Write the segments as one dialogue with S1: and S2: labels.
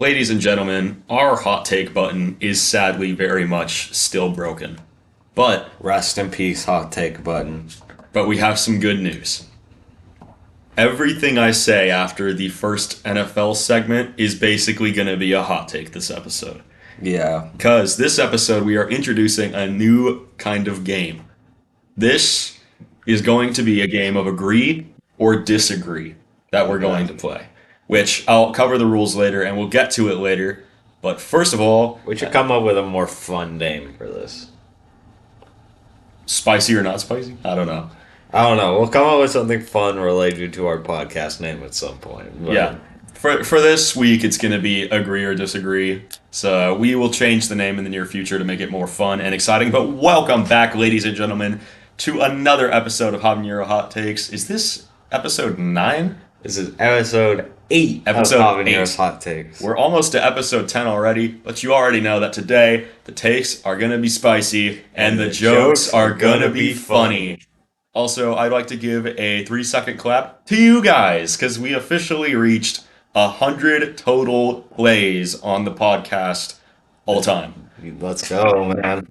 S1: Ladies and gentlemen, our hot take button is sadly very much still broken. But
S2: Rest in peace, hot take button.
S1: but we have some good news. Everything I say after the first NFL segment is basically going to be a hot take this episode.
S2: Yeah.
S1: Because this episode we are introducing a new kind of game. This is going to be a game of agree or disagree that we're going to play. Which I'll cover the rules later and we'll get to it later. But first of all,
S2: We should come up with a more fun name for this.
S1: spicy or not spicy? I don't know.
S2: I don't know. We'll come up with something fun related to our podcast name at some point. But
S1: Yeah. For this week, it's going to be agree or disagree. So we will change the name in the near future to make it more fun and exciting. But welcome back, ladies and gentlemen, to another episode of Habaneros Hot Takes. Is this episode 9?
S2: This is episode 8
S1: Episode
S2: of Habaneros
S1: 8.
S2: Hot Takes.
S1: We're almost to episode 10 already, but you already know that today the takes are going to be spicy and the jokes are going to be funny. Also, I'd like to give a 3-second clap to you guys because we officially reached 100 total plays on the podcast all time.
S2: Let's go, man.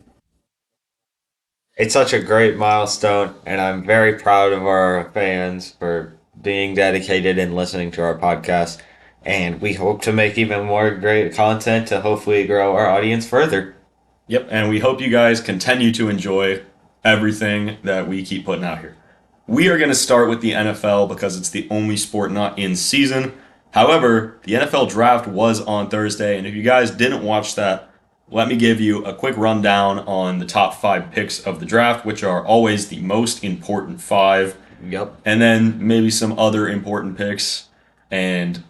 S2: It's such a great milestone, and I'm very proud of our fans for being dedicated and listening to our podcast. And we hope to make even more great content to hopefully grow our audience further.
S1: Yep, and we hope you guys continue to enjoy everything that we keep putting out here. We are going to start with the NFL because it's the only sport not in season. However, the NFL draft was on Thursday, and if you guys didn't watch that, let me give you a quick rundown on the top 5 picks of the draft, which are always the most important 5,
S2: Yep.
S1: and then maybe some other important picks. And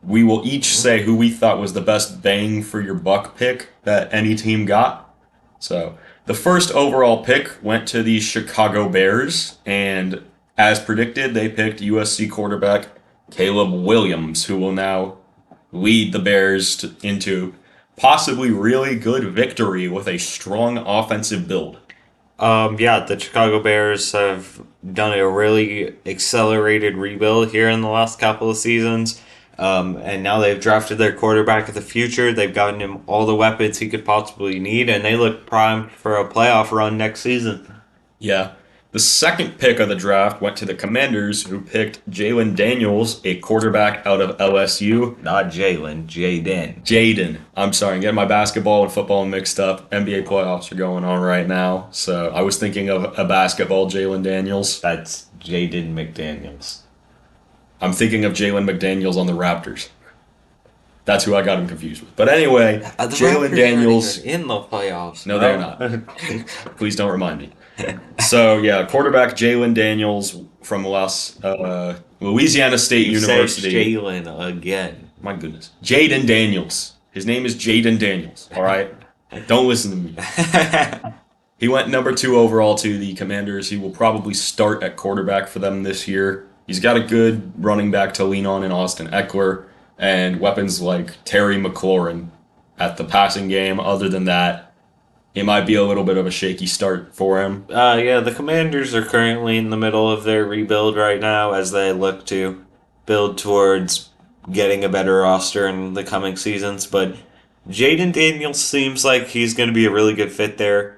S1: we will each say who we thought was the best bang for your buck pick that any team got. So the first overall pick went to the Chicago Bears, and as predicted, they picked USC quarterback Caleb Williams, who will now lead the Bears into possibly really good victory with a strong offensive build.
S2: Yeah, the Chicago Bears have done a really accelerated rebuild here in the last couple of seasons. And now they've drafted their quarterback of the future. They've gotten him all the weapons he could possibly need, and they look primed for a playoff run next season.
S1: Yeah. The second pick of the draft went to the Commanders, who picked Jalen Daniels, a quarterback out of LSU.
S2: Not Jalen, Jaden.
S1: Jaden. I'm sorry, I'm getting my basketball and football mixed up. NBA playoffs are going on right now, so I was thinking of a basketball Jalen Daniels.
S2: That's Jaden McDaniels.
S1: I'm thinking of Jalen McDaniels on the Raptors. That's who I got him confused with. But anyway,
S2: The
S1: Jalen
S2: Raptors
S1: Daniels.
S2: aren't even in the playoffs.
S1: No, they're not. Please don't remind me. So yeah, quarterback Jalen Daniels from Louisiana State
S2: You
S1: University.
S2: said Jalen again.
S1: My goodness, Jaden Daniels. His name is Jaden Daniels. All right, don't listen to me. He went number 2 overall to the Commanders. He will probably start at quarterback for them this year. He's got a good running back to lean on in Austin Eckler and weapons like Terry McLaurin at the passing game. Other than that, it might be a little bit of a shaky start for him.
S2: Yeah, the Commanders are currently in the middle of their rebuild right now as they look to build towards getting a better roster in the coming seasons. But Jaden Daniels seems like he's going to be a really good fit there.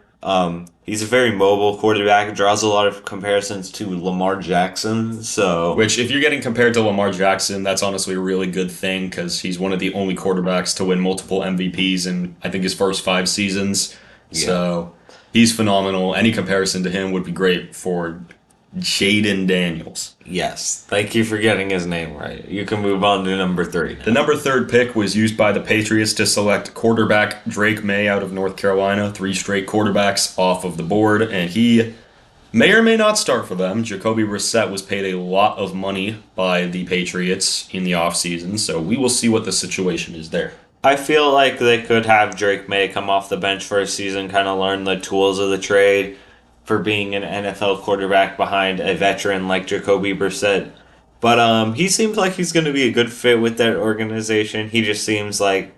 S2: He's a very mobile quarterback, draws a lot of comparisons to Lamar Jackson. So,
S1: Which, if you're getting compared to Lamar Jackson, that's honestly a really good thing because he's one of the only quarterbacks to win multiple MVPs in, I think, his first 5 seasons.
S2: Yeah.
S1: So he's phenomenal. Any comparison to him would be great for Jaden Daniels.
S2: yes, thank you for getting his name right. You can move on to number 3 now.
S1: The number 3 pick was used by the Patriots to select quarterback Drake May out of North Carolina. 3 straight quarterbacks off of the board, and he may or may not start for them. Jacoby Brissett was paid a lot of money by the Patriots in the offseason, so we will see what the situation is there.
S2: I feel like they could have Drake May come off the bench for a season, kind of learn the tools of the trade for being an NFL quarterback behind a veteran like Jacoby Brissett. But he seems like he's going to be a good fit with that organization. He just seems like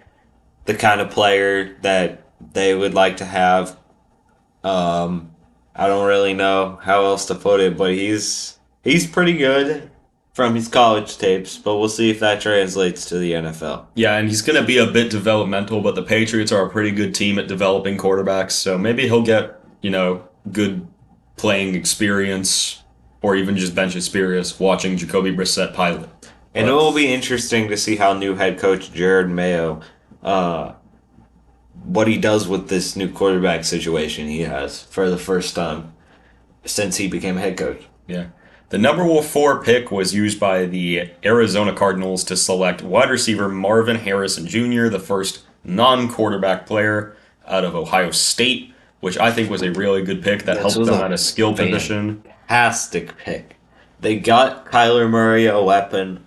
S2: the kind of player that they would like to have. I don't really know how else to put it, but he's pretty good. from his college tapes, but we'll see if that translates to the NFL.
S1: Yeah, and he's going to be a bit developmental, but the Patriots are a pretty good team at developing quarterbacks, so maybe he'll get, good playing experience or even just bench experience watching Jacoby Brissett pilot.
S2: And it will be interesting to see how new head coach Jared Mayo, what he does with this new quarterback situation he has for the first time since he became head coach.
S1: Yeah. The number 4 pick was used by the Arizona Cardinals to select wide receiver Marvin Harrison Jr., the first non-quarterback player out of Ohio State, which I think was a really good pick that helped them at a skill position.
S2: Fantastic pick. They got Kyler Murray, a weapon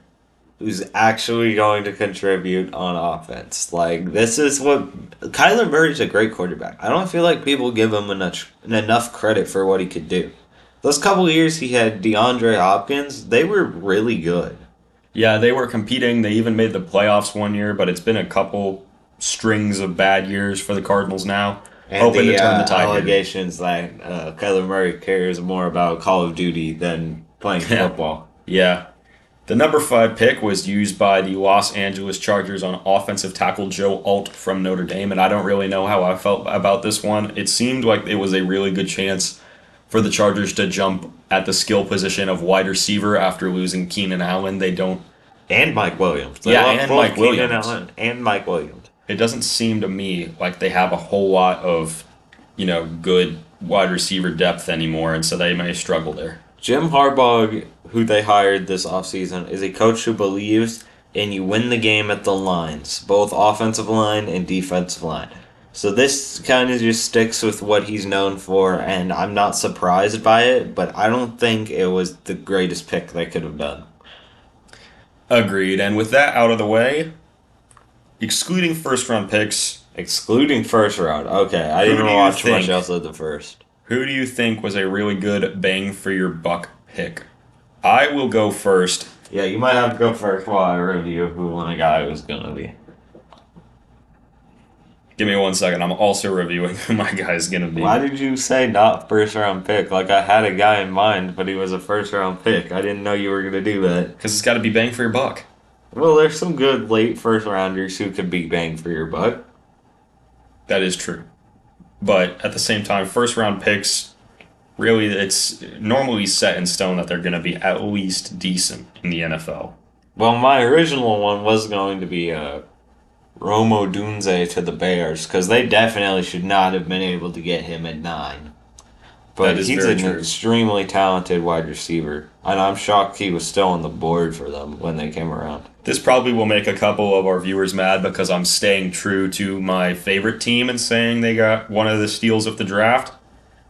S2: who's actually going to contribute on offense. Like, this is what... Kyler Murray's a great quarterback. I don't feel like people give him enough credit for what he could do. Those couple of years he had DeAndre Hopkins, they were really good.
S1: Yeah, they were competing. They even made the playoffs one year, but it's been a couple strings of bad years for the Cardinals now.
S2: And
S1: hoping
S2: the
S1: to turn the tide
S2: allegations that Kyler Murray cares more about Call of Duty than playing football.
S1: Yeah. The number 5 pick was used by the Los Angeles Chargers on offensive tackle Joe Alt from Notre Dame, and I don't really know how I felt about this one. It seemed like it was a really good chance for the Chargers to jump at the skill position of wide receiver after losing Keenan Allen. They don't...
S2: And Mike Williams.
S1: And Mike Williams.
S2: Allen and Mike Williams.
S1: It doesn't seem to me like they have a whole lot of, good wide receiver depth anymore, and so they may struggle there.
S2: Jim Harbaugh, who they hired this offseason, is a coach who believes in you win the game at the lines, both offensive line and defensive line. So this kind of just sticks with what he's known for, and I'm not surprised by it, but I don't think it was the greatest pick they could have done.
S1: Agreed. And with that out of the way, excluding first-round picks...
S2: Excluding first round. Okay, I didn't watch much else of the first.
S1: Who do you think was a really good bang-for-your-buck pick? I will go first.
S2: Yeah, you might have to go first while I review who my guy was going to be.
S1: Give me 1 second. I'm also reviewing who my guy's going to be.
S2: Why did you say not first-round pick? Like, I had a guy in mind, but he was a first-round pick. I didn't know you were going to do that.
S1: Because it's got to be bang for your buck.
S2: Well, there's some good late first-rounders who could be bang for your buck.
S1: That is true. But at the same time, first-round picks, really, it's normally set in stone that they're going to be at least decent in the NFL.
S2: Well, my original one was going to be Romo Dunze to the Bears, because they definitely should not have been able to get him at 9. But he's an extremely talented wide receiver, and I'm shocked he was still on the board for them when they came around.
S1: This probably will make a couple of our viewers mad because I'm staying true to my favorite team and saying they got one of the steals of the draft.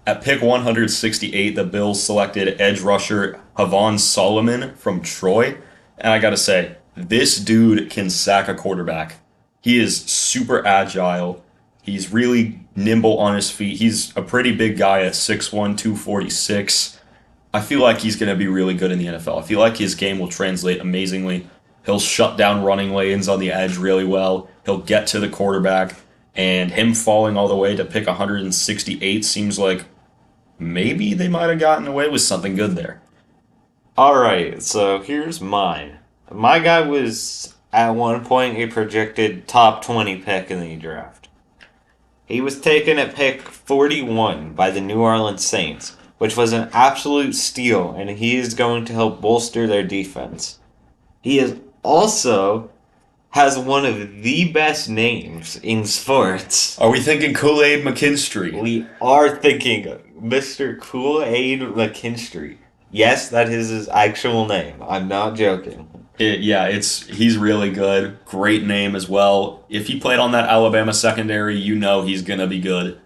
S1: At pick 168, the Bills selected edge rusher Havon Solomon from Troy, and I gotta say, this dude can sack a quarterback. He is super agile. He's really nimble on his feet. He's a pretty big guy at 6'1", 246. I feel like he's going to be really good in the NFL. I feel like his game will translate amazingly. He'll shut down running lanes on the edge really well. He'll get to the quarterback. And him falling all the way to pick 168 seems like maybe they might have gotten away with something good there.
S2: All right, so here's mine. My guy was, at one point, a projected top 20 pick in the draft. He was taken at pick 41 by the New Orleans Saints, which was an absolute steal, and he is going to help bolster their defense. He is also has one of the best names in sports.
S1: Are we thinking Kool-Aid McKinstry?
S2: We are thinking Mr. Kool-Aid McKinstry. Yes, that is his actual name. I'm not joking.
S1: He's really good. Great name as well. If he played on that Alabama secondary, he's going to be good.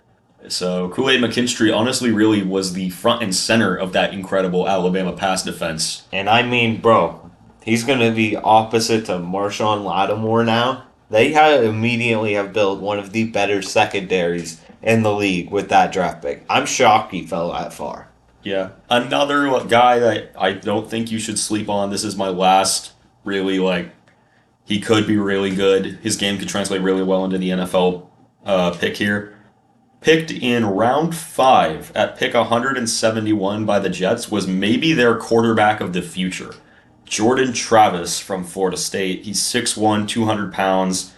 S1: So Kool-Aid McKinstry honestly really was the front and center of that incredible Alabama pass defense.
S2: And I mean, bro, he's going to be opposite to Marshawn Lattimore now. They immediately have built one of the better secondaries in the league with that draft pick. I'm shocked he fell that far.
S1: Yeah. Another guy that I don't think you should sleep on. This is my last he could be really good. His game could translate really well into the NFL pick here. Picked in round 5 at pick 171 by the Jets was maybe their quarterback of the future. Jordan Travis from Florida State. He's 6'1", 200 pounds.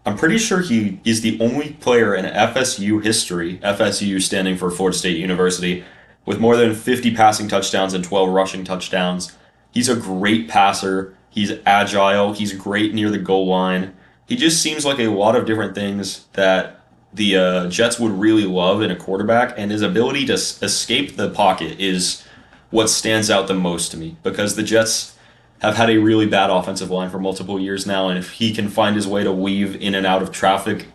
S1: I'm pretty sure he is the only player in FSU history, FSU standing for Florida State University, with more than 50 passing touchdowns and 12 rushing touchdowns. He's a great passer. He's agile. He's great near the goal line. He just seems like a lot of different things that the Jets would really love in a quarterback, and his ability to escape the pocket is what stands out the most to me, because the Jets have had a really bad offensive line for multiple years now, and if he can find his way to weave in and out of traffic,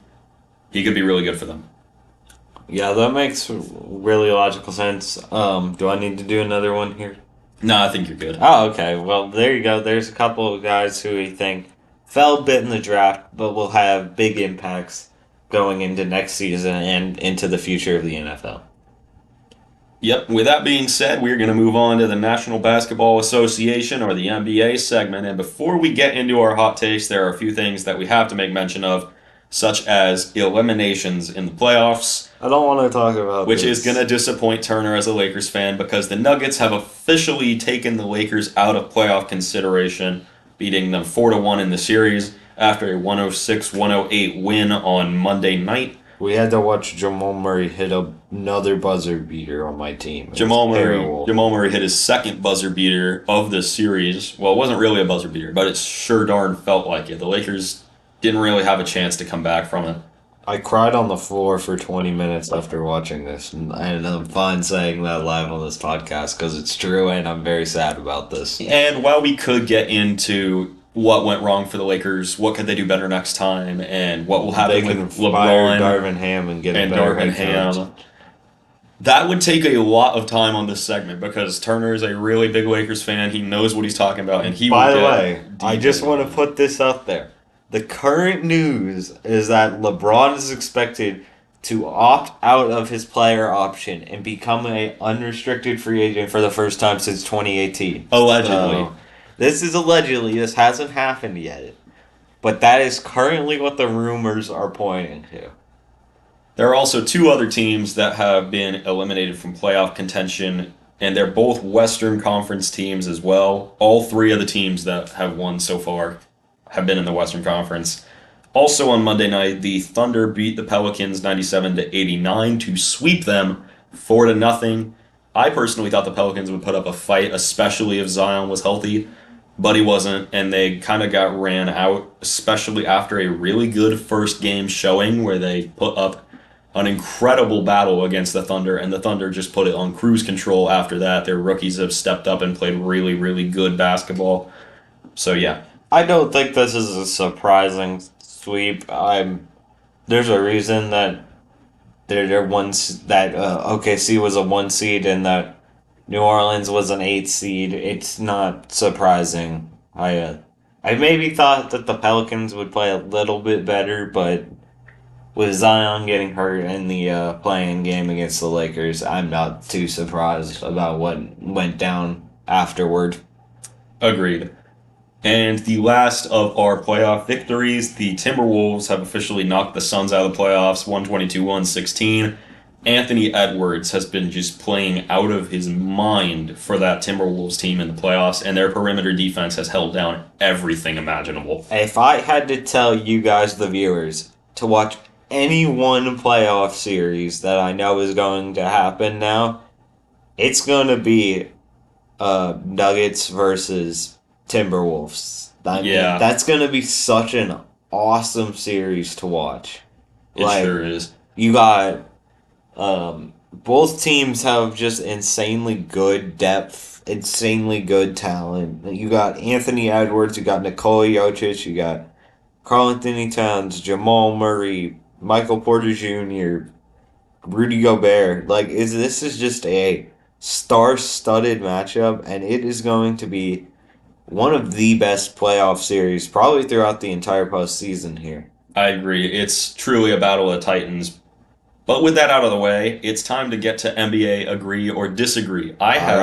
S1: he could be really good for them.
S2: Yeah, that makes really logical sense. Do I need to do another one here?
S1: No, I think you're good.
S2: Oh, okay. Well, there you go. There's a couple of guys who we think fell a bit in the draft, but will have big impacts going into next season and into the future of the NFL.
S1: Yep, with that being said, we're going to move on to the National Basketball Association, or the NBA segment. And before we get into our hot takes, there are a few things that we have to make mention of, such as eliminations in the playoffs.
S2: I don't want to talk about
S1: which
S2: this.
S1: is going to disappoint Turner as a Lakers fan, because the Nuggets have officially taken the Lakers out of playoff consideration, beating them 4-1 in the series after a 106-108 win on Monday night.
S2: We had to watch Jamal Murray hit another buzzer beater on my team.
S1: Jamal Murray hit his second buzzer beater of the series. Well, it wasn't really a buzzer beater, but it sure darn felt like it. The Lakers didn't really have a chance to come back from it.
S2: I cried on the floor for 20 minutes after watching this, and I'm fine saying that live on this podcast because it's true, and I'm very sad about this.
S1: And while we could get into what went wrong for the Lakers, what could they do better next time, and what will happen with LeBron,
S2: Darvin Ham, and get a better head coach.
S1: That would take a lot of time on this segment, because Turner is a really big Lakers fan. He knows what he's talking about, and he.
S2: By the way, I just want to put this out there. The current news is that LeBron is expected to opt out of his player option and become an unrestricted free agent for the first time since 2018.
S1: Allegedly.
S2: This is allegedly. This hasn't happened yet. But that is currently what the rumors are pointing to.
S1: There are also two other teams that have been eliminated from playoff contention, and they're both Western Conference teams as well. All three of the teams that have won so far have been in the Western Conference. Also on Monday night, the Thunder beat the Pelicans 97-89 to sweep them 4-0. I personally thought the Pelicans would put up a fight, especially if Zion was healthy, but he wasn't, and they kind of got ran out, especially after a really good first game showing where they put up an incredible battle against the Thunder, and the Thunder just put it on cruise control after that. Their rookies have stepped up and played really, really good basketball. So, yeah.
S2: I don't think this is a surprising sweep. There's a reason that OKC was a 1 seed and that New Orleans was an 8 seed. It's not surprising. I maybe thought that the Pelicans would play a little bit better, but with Zion getting hurt in the playing game against the Lakers, I'm not too surprised about what went down afterward.
S1: Agreed. And the last of our playoff victories, the Timberwolves have officially knocked the Suns out of the playoffs, 122-116. Anthony Edwards has been just playing out of his mind for that Timberwolves team in the playoffs, and their perimeter defense has held down everything imaginable.
S2: If I had to tell you guys, the viewers, to watch any one playoff series that I know is going to happen now, it's going to be Nuggets versus Timberwolves.
S1: Yeah.
S2: That's going to be such an awesome series to watch.
S1: It sure is.
S2: You got both teams have just insanely good depth, insanely good talent. You got Anthony Edwards, you got Nikola Jokic, you got Karl Anthony Towns, Jamal Murray, Michael Porter Jr., Rudy Gobert. This is just a star-studded matchup, and it is going to be one of the best playoff series probably throughout the entire postseason here.
S1: I agree. It's truly a battle of titans. But with that out of the way, it's time to get to NBA agree or disagree. I have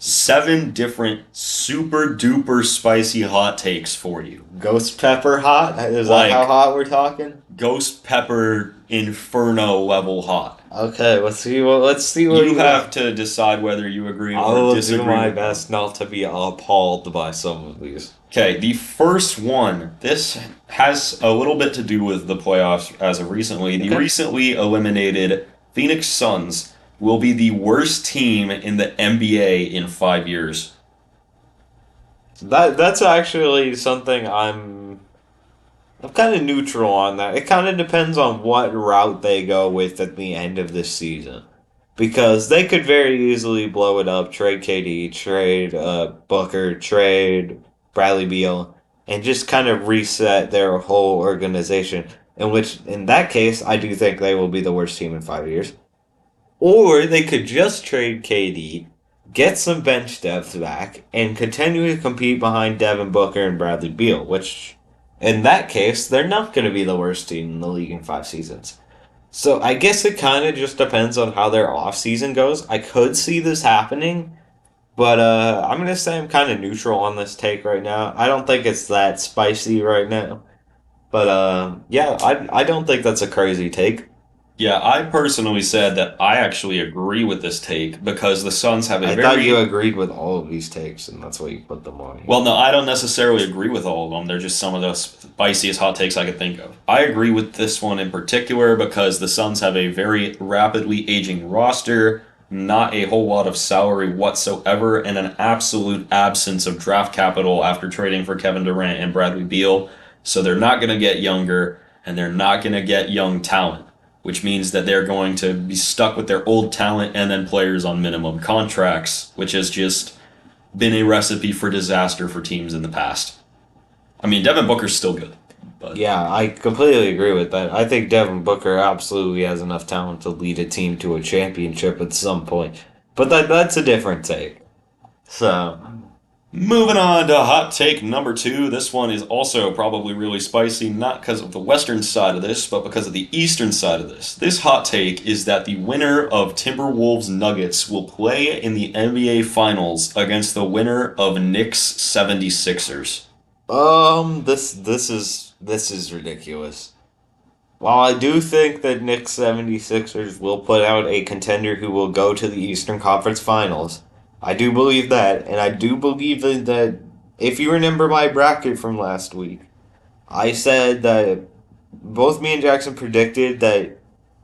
S1: 7 different super duper spicy hot takes for you.
S2: Ghost pepper hot? Is that how
S1: Like
S2: hot we're talking?
S1: ghost pepper inferno level hot.
S2: Okay, let's see what
S1: You
S2: you
S1: have
S2: got.
S1: to decide whether you agree
S2: I
S1: or
S2: will do
S1: disagree
S2: my
S1: with them.
S2: best not to be appalled by some of these.
S1: Okay, the first one, this has a little bit to do with the playoffs as of recently. The
S2: Okay.
S1: recently eliminated Phoenix Suns will be the worst team in the NBA in 5 years.
S2: That's actually something I'm kind of neutral on that. It kind of depends on what route they go with at the end of this season. Because they could very easily blow it up, trade KD, trade Booker, trade Bradley Beal, and just kind of reset their whole organization. In that case, I do think they will be the worst team in 5 years. Or they could just trade KD, get some bench depth back, and continue to compete behind Devin Booker and Bradley Beal, which, in that case, they're not going to be the worst team in the league in 5 seasons. So I guess it kind of just depends on how their off season goes. I could see this happening, but I'm gonna say I'm kind of neutral on this take right now. I don't think it's that spicy right now, but yeah, I don't think that's a crazy take.
S1: Yeah, I personally said that I actually agree with this take because the Suns have a
S2: I thought you
S1: very
S2: agreed with all of these takes, and that's why you put them on here.
S1: well, no, I don't necessarily agree with all of them. They're just some of the spiciest hot takes I could think of. I agree with this one in particular because the Suns have a very rapidly aging roster, not a whole lot of salary whatsoever, and an absolute absence of draft capital after trading for Kevin Durant and Bradley Beal. So they're not going to get younger, and they're not going to get young talent, which means that they're going to be stuck with their old talent and then players on minimum contracts, which is just been a recipe for disaster for teams in the past. I mean, Devin Booker's still good, but
S2: Yeah, I completely agree with that. I think Devin Booker absolutely has enough talent to lead a team to a championship at some point, but that's a different take. So.
S1: moving on to hot take number 2. This one is also probably really spicy, not because of the western side of this, but because of the eastern side of this. This hot take is that the winner of Timberwolves Nuggets will play in the NBA Finals against the winner of Knicks 76ers.
S2: This is ridiculous. While I do think that Knicks 76ers will put out a contender who will go to the Eastern Conference Finals, I do believe that, and I do believe that if you remember my bracket from last week, I said that both me and Jackson predicted that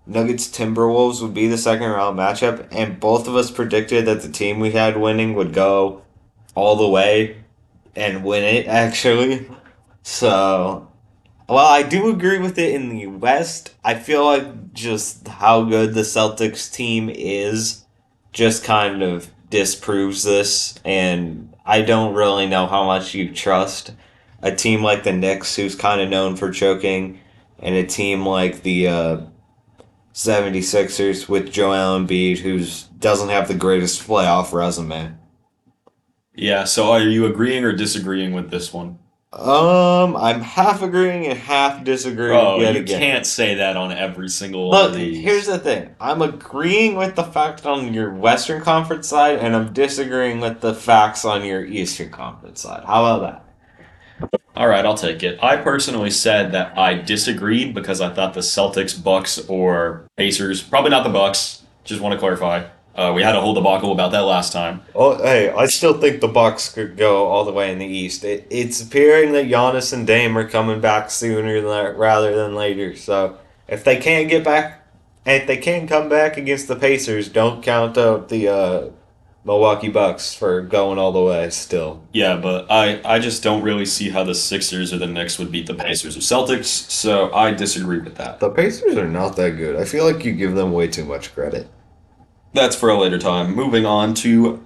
S2: Nuggets Timberwolves would be the second round matchup, and both of us predicted that the team we had winning would go all the way and win it, actually. So, well, I do agree with it in the West. I feel like just how good the Celtics team is just kind of disproves this, and I don't really know how much you trust a team like the Knicks, who's kind of known for choking, and a team like the 76ers with Joel Embiid, who doesn't have the greatest playoff resume.
S1: Yeah, so are you agreeing or disagreeing with this one?
S2: I'm half agreeing and half disagreeing
S1: Bro,
S2: yet
S1: you
S2: again.
S1: can't say that on every single one of
S2: Look, here's
S1: these.
S2: the thing. I'm agreeing with the fact on your Western Conference side, and I'm disagreeing with the facts on your Eastern Conference side. How about that?
S1: All right, I'll take it. I personally said that I disagreed because I thought the Celtics, Bucks, or Pacers, probably not the Bucks, just want to clarify. We had a whole debacle about that last time.
S2: Oh, hey, I still think the Bucks could go all the way in the East. It's appearing that Giannis and Dame are coming back sooner rather than later. So if they can't get back, if they can't come back against the Pacers, don't count out the Milwaukee Bucks for going all the way. Still,
S1: Yeah, but I just don't really see how the Sixers or the Knicks would beat the Pacers or Celtics, so I disagree with that.
S2: the Pacers are not that good. I feel like you give them way too much credit.
S1: That's for a later time. Moving on to,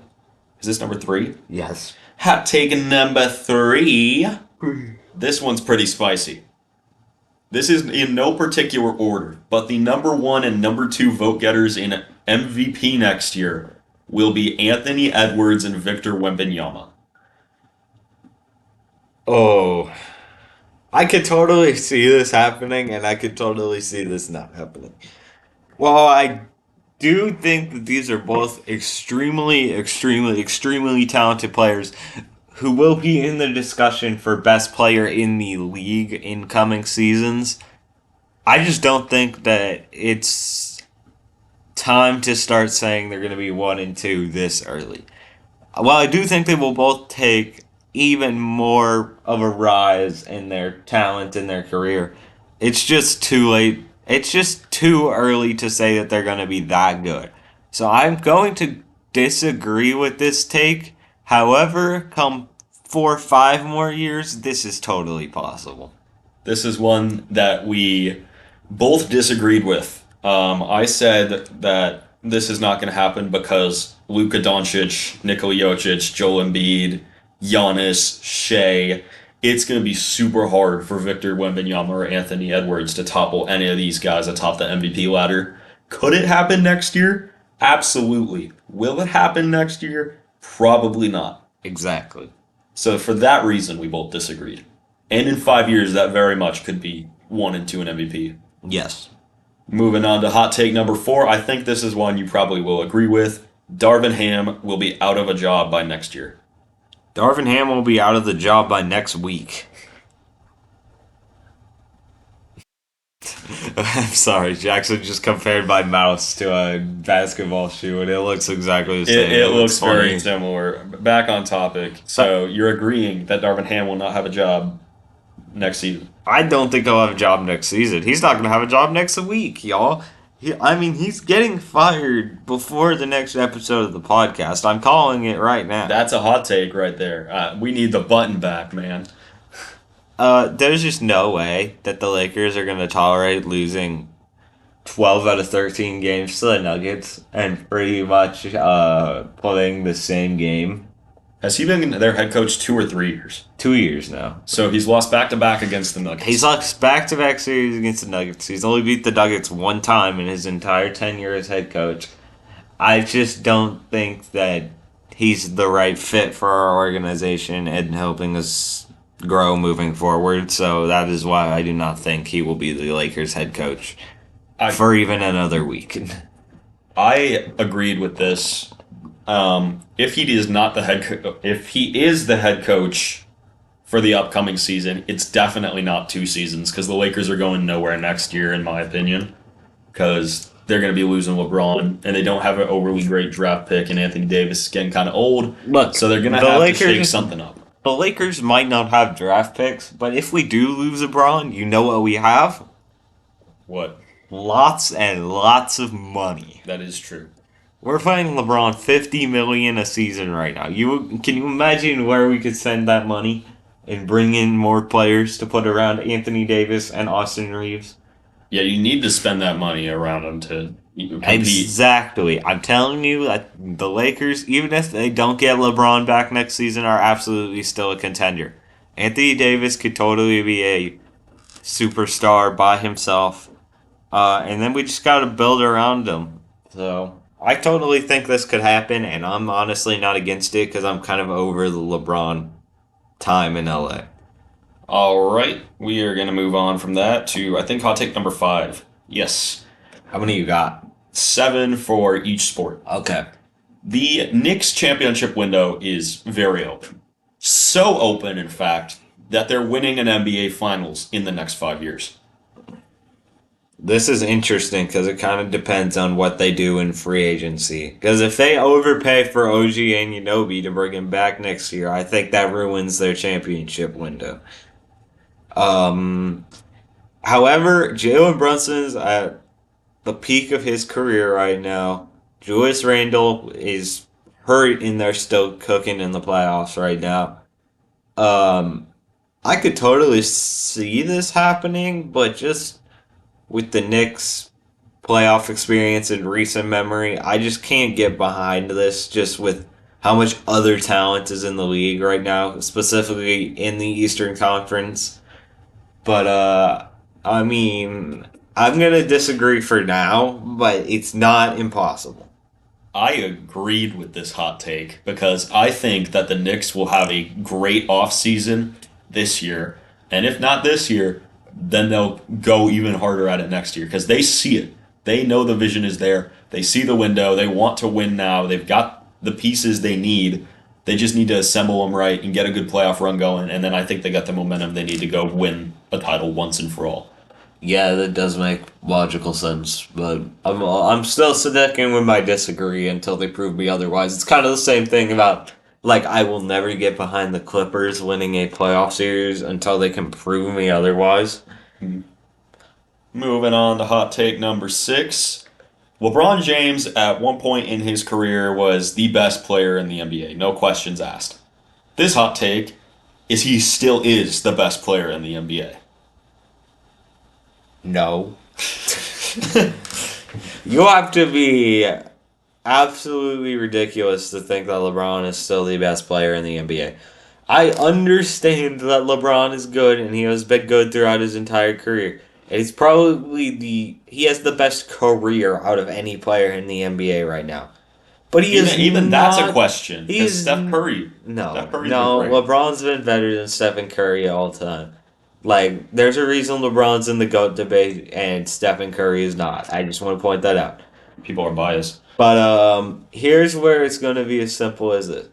S1: is this number 3?
S2: Yes.
S1: Hot take number 3. This one's pretty spicy. This is in no particular order, but the number 1 and number 2 vote getters in MVP next year will be Anthony Edwards and Victor Wembanyama.
S2: Oh, I could totally see this happening, and I could totally see this not happening. Well, I do think that these are both extremely, extremely, extremely talented players who will be in the discussion for best player in the league in coming seasons. I just don't think that it's time to start saying they're going to be 1 and 2 this early. While I do think they will both take even more of a rise in their talent in their career, it's just too late. It's just too early to say that they're going to be that good. So I'm going to disagree with this take. However, come 4 or 5 more years, this is totally possible.
S1: This is one that we both disagreed with. I said that this is not going to happen because Luka Doncic, Nikola Jokic, Joel Embiid, Giannis, Shea. It's going to be super hard for Victor Wembanyama or Anthony Edwards to topple any of these guys atop the MVP ladder. Could it happen next year? Absolutely. Will it happen next year? Probably not.
S2: Exactly.
S1: So for that reason, we both disagreed. And in 5 years, that very much could be 1 and 2 in MVP.
S2: Yes.
S1: Moving on to hot take number 4. I think this is one you probably will agree with. Darvin Ham will be out of a job by next year.
S2: Darvin Ham will be out of the job by next week. I'm sorry, Jackson just compared my mouse to a basketball shoe, and it looks exactly the same.
S1: It looks very similar. Back on topic. So you're agreeing that Darvin Ham will not have a job next season?
S2: I don't think he'll have a job next season. He's not going to have a job next week, y'all. He's getting fired before the next episode of the podcast. I'm calling it right now.
S1: That's a hot take right there. We need the button back, man.
S2: There's just no way that the Lakers are going to tolerate losing 12 out of 13 games to the Nuggets and pretty much playing the same game.
S1: Has he been their head coach 2 or 3 years?
S2: 2 years now.
S1: So he's lost back-to-back against the Nuggets.
S2: He's lost back-to-back series against the Nuggets. He's only beat the Nuggets one time in his entire tenure as head coach. I just don't think that he's the right fit for our organization and helping us grow moving forward. So that is why I do not think he will be the Lakers head coach for even another week.
S1: I agreed with this. If he is not the if he is the head coach for the upcoming season, it's definitely not 2 seasons because the Lakers are going nowhere next year, in my opinion, because they're going to be losing LeBron and they don't have an overly great draft pick, and Anthony Davis is getting kind of old.
S2: Look,
S1: so they're going to have to shake something up.
S2: The Lakers might not have draft picks, but if we do lose LeBron, you know what we have?
S1: What?
S2: Lots and lots of money.
S1: That is true.
S2: We're paying LeBron $50 million a season right now. Can you imagine where we could send that money and bring in more players to put around Anthony Davis and Austin Reeves?
S1: Yeah, you need to spend that money around him to compete.
S2: Exactly. I'm telling you that the Lakers, even if they don't get LeBron back next season, are absolutely still a contender. Anthony Davis could totally be a superstar by himself. And then we just got to build around him. So I totally think this could happen, and I'm honestly not against it because I'm kind of over the LeBron time in LA.
S1: All right, we are going to move on from that to, I think, hot take number 5. Yes.
S2: How many you got?
S1: 7 for each sport.
S2: Okay.
S1: The Knicks championship window is very open. So open, in fact, that they're winning an NBA Finals in the next 5 years.
S2: This is interesting because it kind of depends on what they do in free agency. Because if they overpay for OG Anunoby to bring him back next year, I think that ruins their championship window. However, Jalen Brunson's at the peak of his career right now. Julius Randle is hurt and they're still cooking in the playoffs right now. I could totally see this happening, but just with the Knicks' playoff experience in recent memory, I just can't get behind this just with how much other talent is in the league right now, specifically in the Eastern Conference. But, I'm going to disagree for now, but it's not impossible.
S1: I agreed with this hot take because I think that the Knicks will have a great offseason this year. And if not this year, then they'll go even harder at it next year because they see it. They know the vision is there. They see the window. They want to win now. They've got the pieces they need. They just need to assemble them right and get a good playoff run going. And then I think they got the momentum they need to go win a title once and for all.
S2: Yeah, that does make logical sense, but I'm still sticking with my disagree until they prove me otherwise. It's kind of the same thing about, like, I will never get behind the Clippers winning a playoff series until they can prove me otherwise.
S1: Moving on to hot take number 6. LeBron James, at one point in his career, was the best player in the NBA. No questions asked. This hot take is he still is the best player in the NBA.
S2: No. You have to be absolutely ridiculous to think that LeBron is still the best player in the NBA. I understand that LeBron is good and he has been good throughout his entire career. And he's probably he has the best career out of any player in the NBA right now. But he is
S1: Even
S2: not,
S1: that's a question. Because
S2: he's
S1: Steph Curry.
S2: no,
S1: Steph Curry's
S2: no.
S1: been great.
S2: LeBron's been better than Stephen Curry all time. Like, there's a reason LeBron's in the GOAT debate and Stephen Curry is not. I just want to point that out.
S1: People are biased.
S2: But here's where it's going to be as simple as this.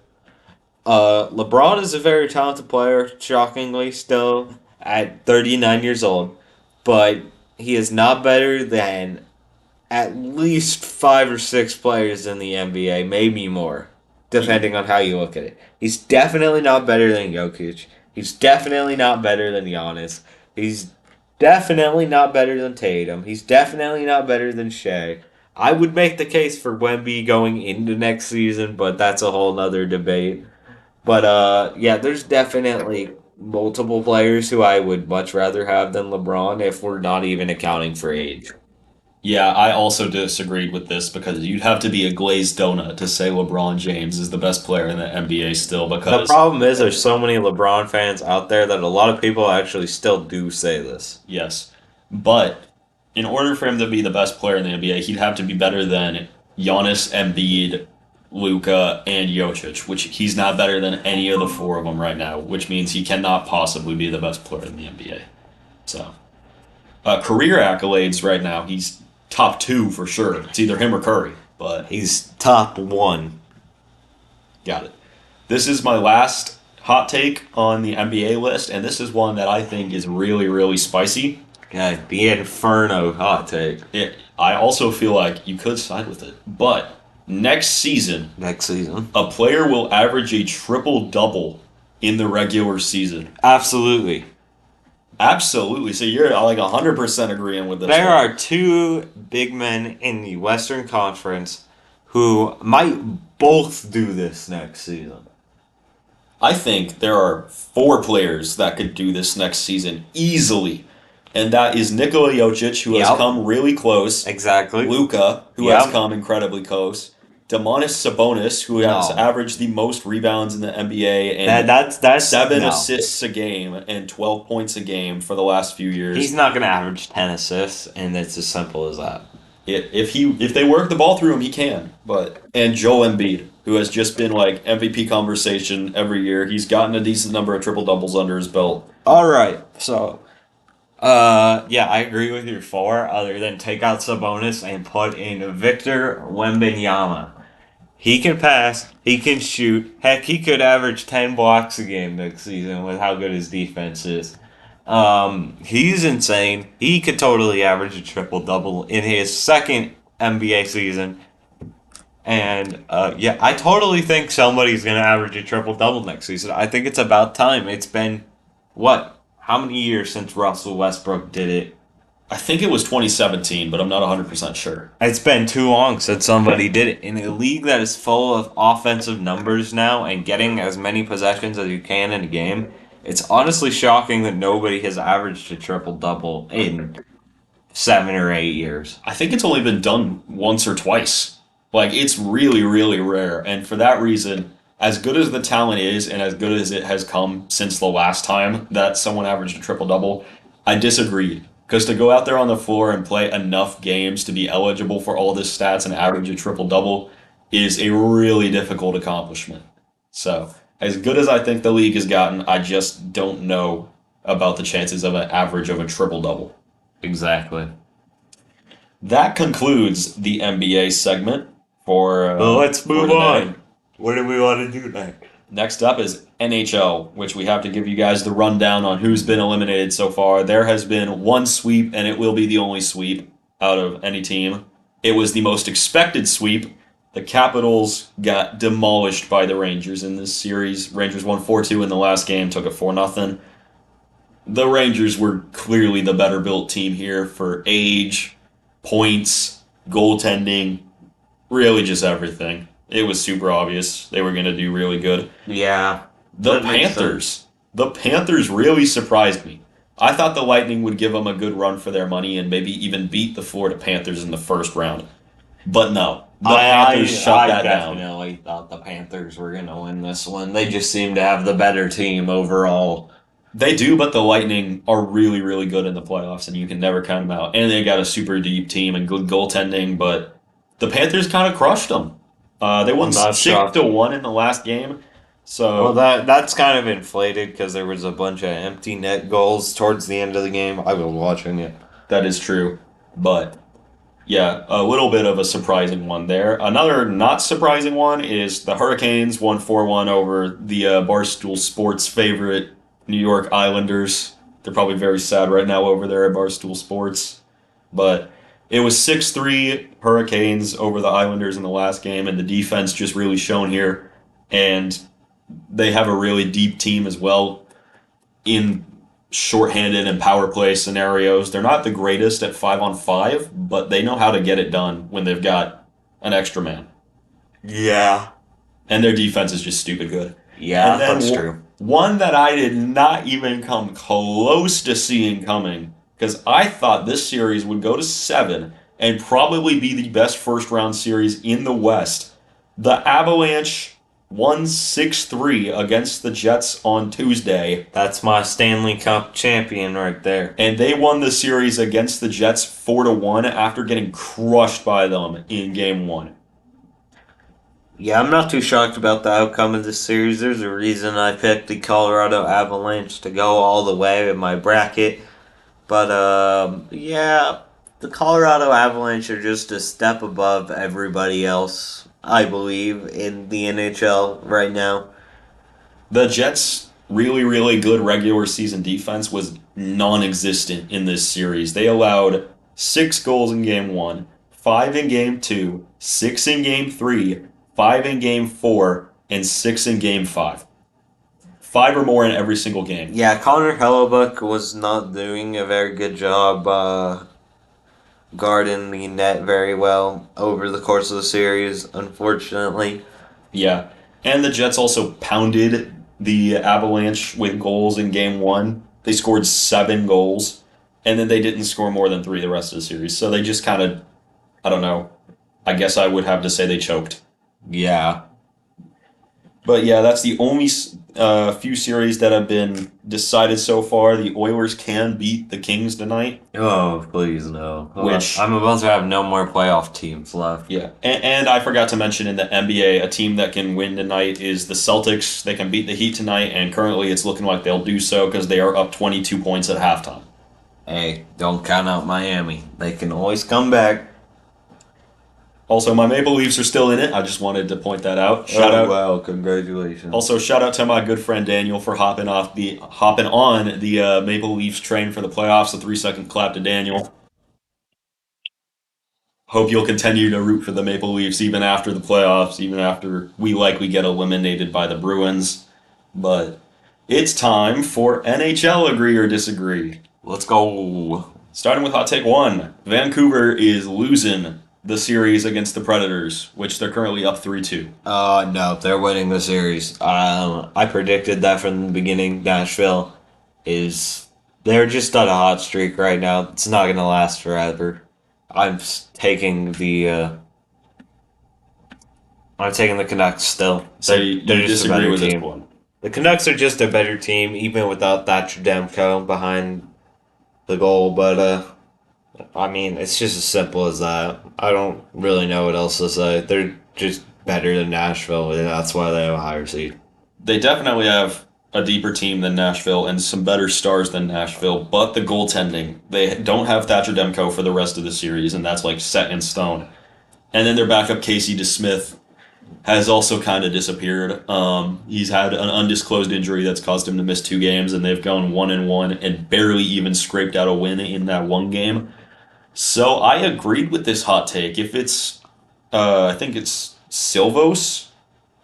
S2: LeBron is a very talented player, shockingly still at 39 years old, but he is not better than at least 5 or 6 players in the NBA, maybe more, depending on how you look at it. He's definitely not better than Jokic. He's definitely not better than Giannis. He's definitely not better than Tatum. He's definitely not better than Shea. I would make the case for Wemby going into next season, but that's a whole nother debate. But yeah, there's definitely multiple players who I would much rather have than LeBron if we're not even accounting for age.
S1: Yeah, I also disagreed with this because you'd have to be a glazed donut to say LeBron James is the best player in the NBA still
S2: The
S1: because,
S2: problem is there's so many LeBron fans out there that a lot of people actually still do say this.
S1: yes. But in order for him to be the best player in the NBA, he'd have to be better than Giannis, Embiid, Luka, and Jokic, which he's not better than any of the 4 of them right now, which means he cannot possibly be the best player in the NBA. So, career accolades right now, he's top 2 for sure. It's either him or Curry, but
S2: He's top 1.
S1: got it. This is my last hot take on the NBA list, and this is one that I think is really, really spicy.
S2: God, the Inferno hot take.
S1: I also feel like you could side with it, but next season,
S2: Next season.
S1: a player will average a triple-double in the regular season.
S2: Absolutely.
S1: Absolutely. So you're like 100% agreeing with this.
S2: There
S1: one.
S2: are 2 big men in the Western Conference who might both do this next season.
S1: I think there are 4 players that could do this next season easily. And that is Nikola Jokic, who has
S2: Yep.
S1: come really close.
S2: Exactly.
S1: Luka, who
S2: Yep.
S1: has come incredibly close. Demonis Sabonis, who has
S2: No.
S1: averaged the most rebounds in the NBA and
S2: That's
S1: 7
S2: no.
S1: assists a game and 12 points a game for the last few years.
S2: He's not going to average 10 assists, and it's as simple as that.
S1: If they work the ball through him, he can. And Joel Embiid, who has just been like MVP conversation every year. He's gotten a decent number of triple doubles under his belt.
S2: All right, so yeah, I agree with your 4. Other than take out Sabonis and put in Victor Wembanyama. He can pass. He can shoot. Heck, he could average 10 blocks a game next season with how good his defense is. He's insane. He could totally average a triple double in his second NBA season. And yeah, I totally think somebody's gonna average a triple double next season. I think it's about time. It's been what? How many years since Russell Westbrook did it?
S1: I think it was 2017, but I'm not 100% sure.
S2: It's been too long since somebody did it. In a league that is full of offensive numbers now and getting as many possessions as you can in a game, it's honestly shocking that nobody has averaged a triple-double in 7 or 8 years.
S1: I think it's only been done once or twice. Like, it's really, really rare. And for that reason, as good as the talent is and as good as it has come since the last time that someone averaged a triple-double, I disagree. Because to go out there on the floor and play enough games to be eligible for all this stats and average a triple-double is a really difficult accomplishment. So, as good as I think the league has gotten, I just don't know about the chances of an average of a triple-double.
S2: Exactly.
S1: that concludes the NBA segment
S2: Let's
S1: for
S2: move
S1: today.
S2: on. What do we want to do next?
S1: Next up is NHL, which we have to give you guys the rundown on who's been eliminated so far. There has been one sweep, and it will be the only sweep out of any team. It was the most expected sweep. The Capitals got demolished by the Rangers in this series. Rangers won 4-2 in the last game, took it 4-0. The Rangers were clearly the better built team here for age, points, goaltending, really just everything. It was super obvious they were going to do really good.
S2: Yeah.
S1: The
S2: That makes
S1: Panthers. The Panthers really surprised me. I thought the Lightning would give them a good run for their money and maybe even beat the Florida Panthers in the first round. But no, the Panthers shut that down.
S2: I definitely thought the Panthers were going to win this one. They just seem to have the better team overall.
S1: They do, but the Lightning are really, really good in the playoffs, and you can never count them out. And they got a super deep team and good goaltending, but the Panthers kind of crushed them. They won
S2: I'm not
S1: 6-1 in the last game. So
S2: Well, that's kind of inflated because there was a bunch of empty net goals towards the end of the game. I was watching it.
S1: that is true. But yeah, a little bit of a surprising one there. Another not surprising one is the Hurricanes won 4-1 over the Barstool Sports favorite New York Islanders. They're probably very sad right now over there at Barstool Sports. But it was 6-3 Hurricanes over the Islanders in the last game, and the defense just really shone here. And they have a really deep team as well in shorthanded and power play scenarios. They're not the greatest at 5-on-5, but they know how to get it done when they've got an extra man.
S2: Yeah.
S1: And their defense is just stupid good.
S2: Yeah,
S1: And then
S2: that's true.
S1: One that I did not even come close to seeing coming, because I thought this series would go to 7 and probably be the best first round series in the West. The Avalanche won 6-3 against the Jets on Tuesday,
S2: That's my Stanley Cup champion right there.
S1: and they won the series against the Jets 4-1 after getting crushed by them in game 1.
S2: Yeah, I'm not too shocked about the outcome of this series. There's a reason I picked the Colorado Avalanche to go all the way in my bracket. But, yeah, the Colorado Avalanche are just a step above everybody else, I believe, in the NHL right now.
S1: The Jets' really, really good regular season defense was non existent in this series. They allowed 6 goals in game 1, 5 in game 2, 6 in game 3, 5 in game 4, and 6 in game 5. 5 or more in every single game.
S2: Yeah, Connor Hellebuck was not doing a very good job guarding the net very well over the course of the series, unfortunately.
S1: Yeah. And the Jets also pounded the Avalanche with goals in game 1. They scored 7 goals, and then they didn't score more than 3 the rest of the series. So they just kind of, I don't know, I guess I would have to say they choked.
S2: Yeah.
S1: But yeah, that's the only few series that have been decided so far. The Oilers can beat the Kings tonight.
S2: Oh, please no.
S1: Which-
S2: I'm about to have no more playoff teams left.
S1: Yeah, and I forgot to mention in the NBA, a team that can win tonight is the Celtics. They can beat the Heat tonight, and currently it's looking like they'll do so because they are up 22 points at halftime.
S2: Hey, don't count out Miami. They can always come back.
S1: Also, my Maple Leafs are still in it. I just wanted to point that out. Shout out.
S2: Wow, congratulations.
S1: Also, shout out to my good friend Daniel for hopping on the Maple Leafs train for the playoffs. A 3-second clap to Daniel. Hope you'll continue to root for the Maple Leafs even after the playoffs, even after we likely get eliminated by the Bruins. But it's time for NHL Agree or Disagree.
S2: Let's go.
S1: Starting with hot take 1. Vancouver is losing the series against the Predators, which they're currently up 3-2.
S2: No, they're winning the series. I predicted that from the beginning. Nashville they're just on a hot streak right now. It's not gonna last forever. I'm taking the Canucks still.
S1: So you
S2: They're just a
S1: disagree
S2: better
S1: with this
S2: team.
S1: one.
S2: The Canucks are just a better team, even without Thatcher Demko behind the goal. But I mean, it's just as simple as that. I don't really know what else to say. They're just better than Nashville, and that's why they have a higher seed.
S1: They definitely have a deeper team than Nashville and some better stars than Nashville, but the goaltending, they don't have Thatcher Demko for the rest of the series, and that's like set in stone. And then their backup Casey DeSmith has also kind of disappeared. He's had an undisclosed injury that's caused him to miss 2 games, and they've gone 1-1 and barely even scraped out a win in that one game. So I agreed with this hot take. If it's, I think it's Silvos.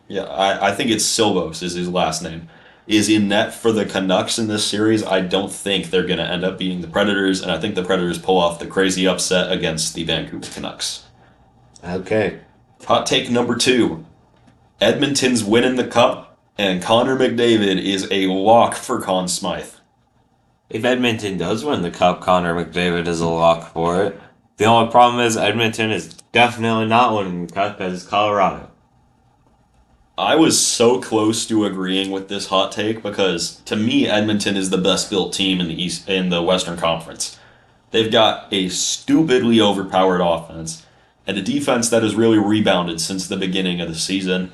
S1: Yeah, I think it's Silvos is his last name. Is in net for the Canucks in this series. I don't think they're going to end up beating the Predators, and I think the Predators pull off the crazy upset against the Vancouver Canucks.
S2: Okay.
S1: Hot take number 2. Edmonton's winning the cup, and Connor McDavid is a lock for Conn Smythe.
S2: If Edmonton does win the cup, Connor McDavid is a lock for it. The only problem is Edmonton is definitely not winning the cup because it's Colorado.
S1: I was so close to agreeing with this hot take because to me Edmonton is the best built team in the Western Conference. They've got a stupidly overpowered offense and a defense that has really rebounded since the beginning of the season.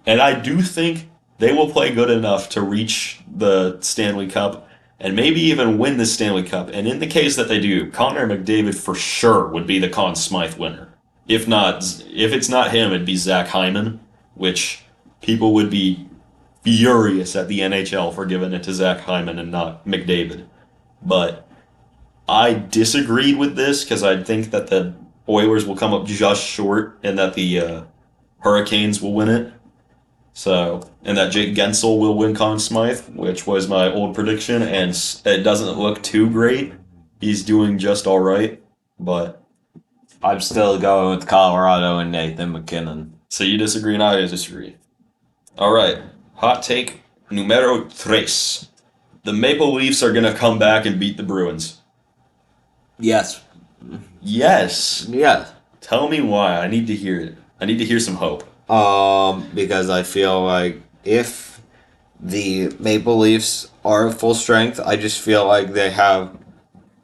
S1: And I do think they will play good enough to reach the Stanley Cup and maybe even win the Stanley Cup. And in the case that they do, Connor McDavid for sure would be the Conn Smythe winner. If it's not him, it'd be Zach Hyman, which people would be furious at the NHL for giving it to Zach Hyman and not McDavid. But I disagreed with this because I think that the Oilers will come up just short and that the Hurricanes will win it. So, and that Jake Gensel will win Conn Smythe, which was my old prediction, and it doesn't look too great. He's doing just all right, but
S2: I'm still going with Colorado and Nathan McKinnon.
S1: So you disagree and I disagree. All right, hot take numero 3. The Maple Leafs are going to come back and beat the Bruins.
S2: Yes.
S1: Yes.
S2: Yes.
S1: Tell me why. I need to hear it. I need to hear some hope.
S2: Because I feel like if the Maple Leafs are full strength, I just feel like they have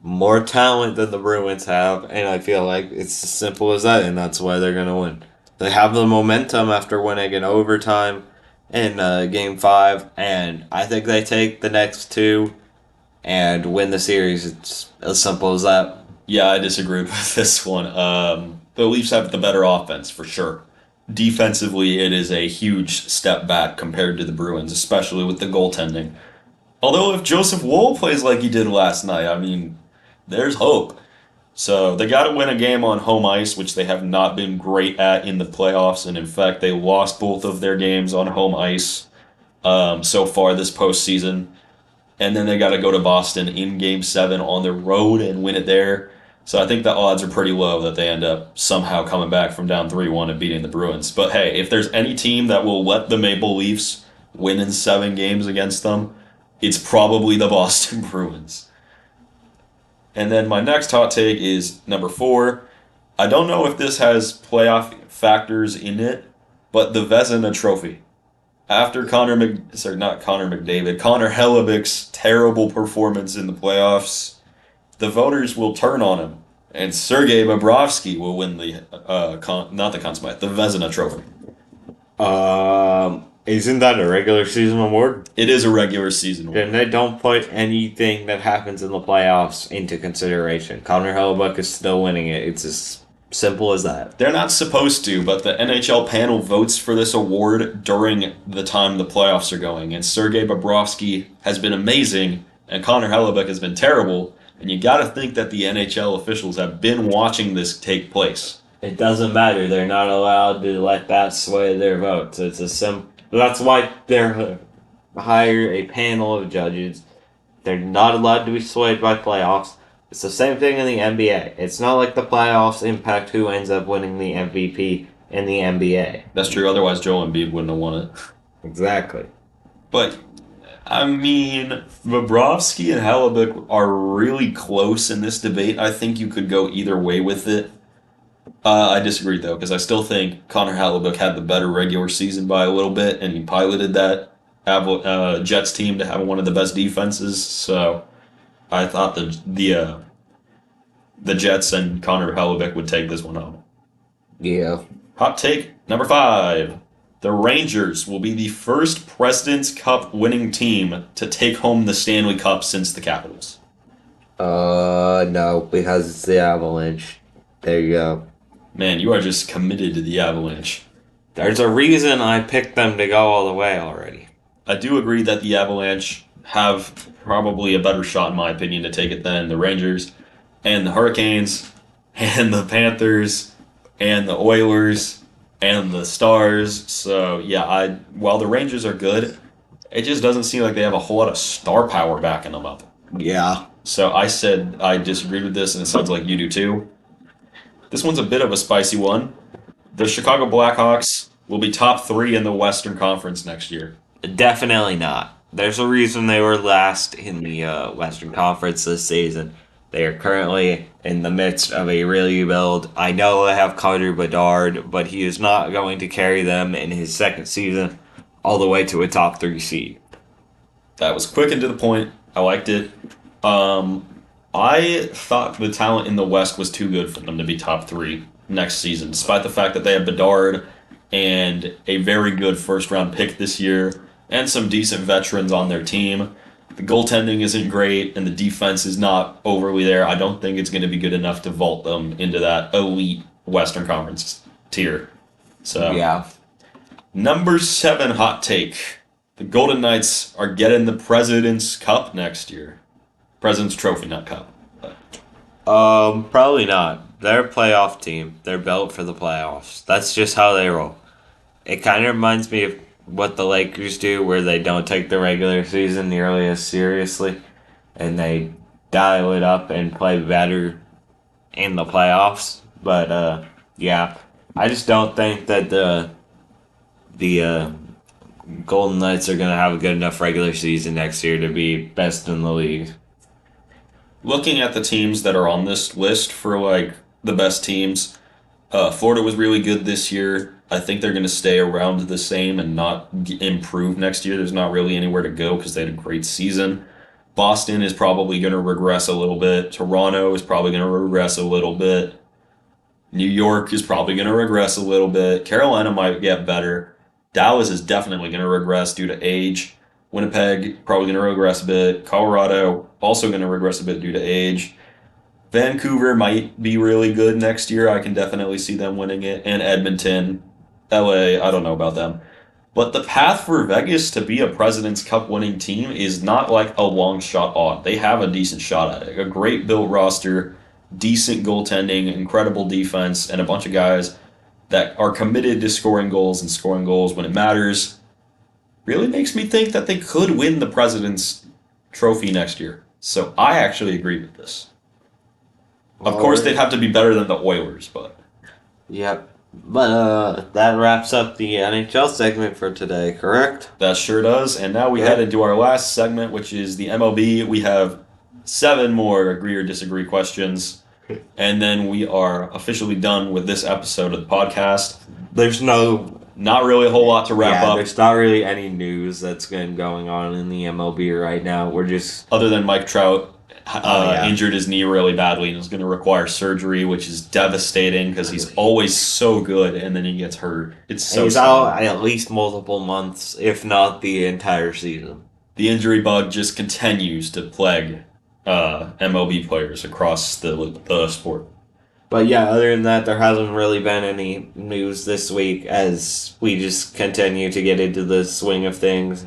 S2: more talent than the Bruins have, and I feel like it's as simple as that, and that's why they're going to win. They have the momentum after winning in overtime in Game 5, and I think they take the next 2 and win the series. It's as simple as that.
S1: Yeah, I disagree with this one. The Leafs have the better offense, for sure. Defensively, it is a huge step back compared to the Bruins, especially with the goaltending. Although if Joseph Woll plays like he did last night, I mean, there's hope. So they got to win a game on home ice, which they have not been great at in the playoffs. And in fact, they lost both of their games on home ice so far this postseason. And then they got to go to Boston in Game 7 on the road and win it there. So I think the odds are pretty low that they end up somehow coming back from down 3-1 and beating the Bruins. But hey, if there's any team that will let the Maple Leafs win in 7 games against them, it's probably the Boston Bruins. And then my next hot take is number 4. I don't know if this has playoff factors in it, but the Vezina Trophy. After Connor Hellebuyck's terrible performance in the playoffs, the voters will turn on him, and Sergei Bobrovsky will win the the Vezina Trophy.
S2: Isn't that a regular season award?
S1: It is a regular season award.
S2: Then they don't put anything that happens in the playoffs into consideration. Connor Hellebuyck is still winning it. It's as simple as that.
S1: They're not supposed to, but the NHL panel votes for this award during the time the playoffs are going, and Sergei Bobrovsky has been amazing, and Connor Hellebuyck has been terrible. And you got to think that the NHL officials have been watching this take place.
S2: It doesn't matter. They're not allowed to let that sway their votes. It's That's why they're hire a panel of judges. They're not allowed to be swayed by playoffs. It's the same thing in the NBA. It's not like the playoffs impact who ends up winning the MVP in the NBA.
S1: That's true. Otherwise, Joel Embiid wouldn't have won it.
S2: Exactly.
S1: But I mean, Bobrovsky and Hellebuyck are really close in this debate. I think you could go either way with it. I disagree, though, because I still think Connor Hellebuyck had the better regular season by a little bit, and he piloted that Jets team to have one of the best defenses. So I thought the Jets and Connor Hellebuyck would take this one home.
S2: Yeah.
S1: Hot take number 5. The Rangers will be the first President's Cup winning team to take home the Stanley Cup since the Capitals.
S2: No, because it's the Avalanche. There you go.
S1: Man, you are just committed to the Avalanche.
S2: There's a reason I picked them to go all the way already.
S1: I do agree that the Avalanche have probably a better shot, in my opinion, to take it than the Rangers and the Hurricanes and the Panthers and the Oilers and the Stars. So, yeah, while the Rangers are good, it just doesn't seem like they have a whole lot of star power backing them up.
S2: Yeah.
S1: So I said I disagreed with this, and it sounds like you do too. This one's a bit of a spicy one. The Chicago Blackhawks will be top 3 in the Western Conference next year.
S2: Definitely not. There's a reason they were last in the Western Conference this season. They are currently in the midst of a rebuild. I know they have Connor Bedard, but he is not going to carry them in his second season all the way to a top 3 seed.
S1: That was quick and to the point. I liked it. I thought the talent in the West was too good for them to be top 3 next season, despite the fact that they have Bedard and a very good first-round pick this year and some decent veterans on their team. The goaltending isn't great, and the defense is not overly there. I don't think it's going to be good enough to vault them into that elite Western Conference tier. So,
S2: yeah.
S1: Number 7 hot take. The Golden Knights are getting the President's Cup next year. President's Trophy, not Cup.
S2: Probably not. They're a playoff team. They're built for the playoffs. That's just how they roll. It kind of reminds me of what the Lakers do, where they don't take the regular season nearly as seriously, and they dial it up and play better in the playoffs. But yeah, I just don't think that the Golden Knights are gonna have a good enough regular season next year to be best in the league.
S1: Looking at the teams that are on this list for like the best teams, Florida was really good this year. I think they're going to stay around the same and not improve next year. There's not really anywhere to go because they had a great season. Boston is probably going to regress a little bit. Toronto is probably going to regress a little bit. New York is probably going to regress a little bit. Carolina might get better. Dallas is definitely going to regress due to age. Winnipeg probably going to regress a bit. Colorado also going to regress a bit due to age. Vancouver might be really good next year. I can definitely see them winning it. And Edmonton, LA, I don't know about them. But the path for Vegas to be a President's Cup winning team is not like a long shot on. They have a decent shot at it. A great built roster, decent goaltending, incredible defense, and a bunch of guys that are committed to scoring goals and scoring goals when it matters. Really makes me think that they could win the President's Trophy next year. So I actually agree with this. Of course, they'd have to be better than the Oilers, but...
S2: Yep. But that wraps up the NHL segment for today, correct?
S1: That sure does. And now we head into our last segment, which is the MLB. We have 7 more agree or disagree questions. And then we are officially done with this episode of the podcast.
S2: There's
S1: not really a whole lot to wrap up.
S2: There's not really any news that's been going on in the MLB right now. We're just...
S1: Other than Mike Trout injured his knee really badly and is going to require surgery, which is devastating because he's always so good and then he gets hurt. He's
S2: out at least multiple months, if not the entire season.
S1: The injury bug just continues to plague MLB players across the sport.
S2: But yeah, other than that, there hasn't really been any news this week as we just continue to get into the swing of things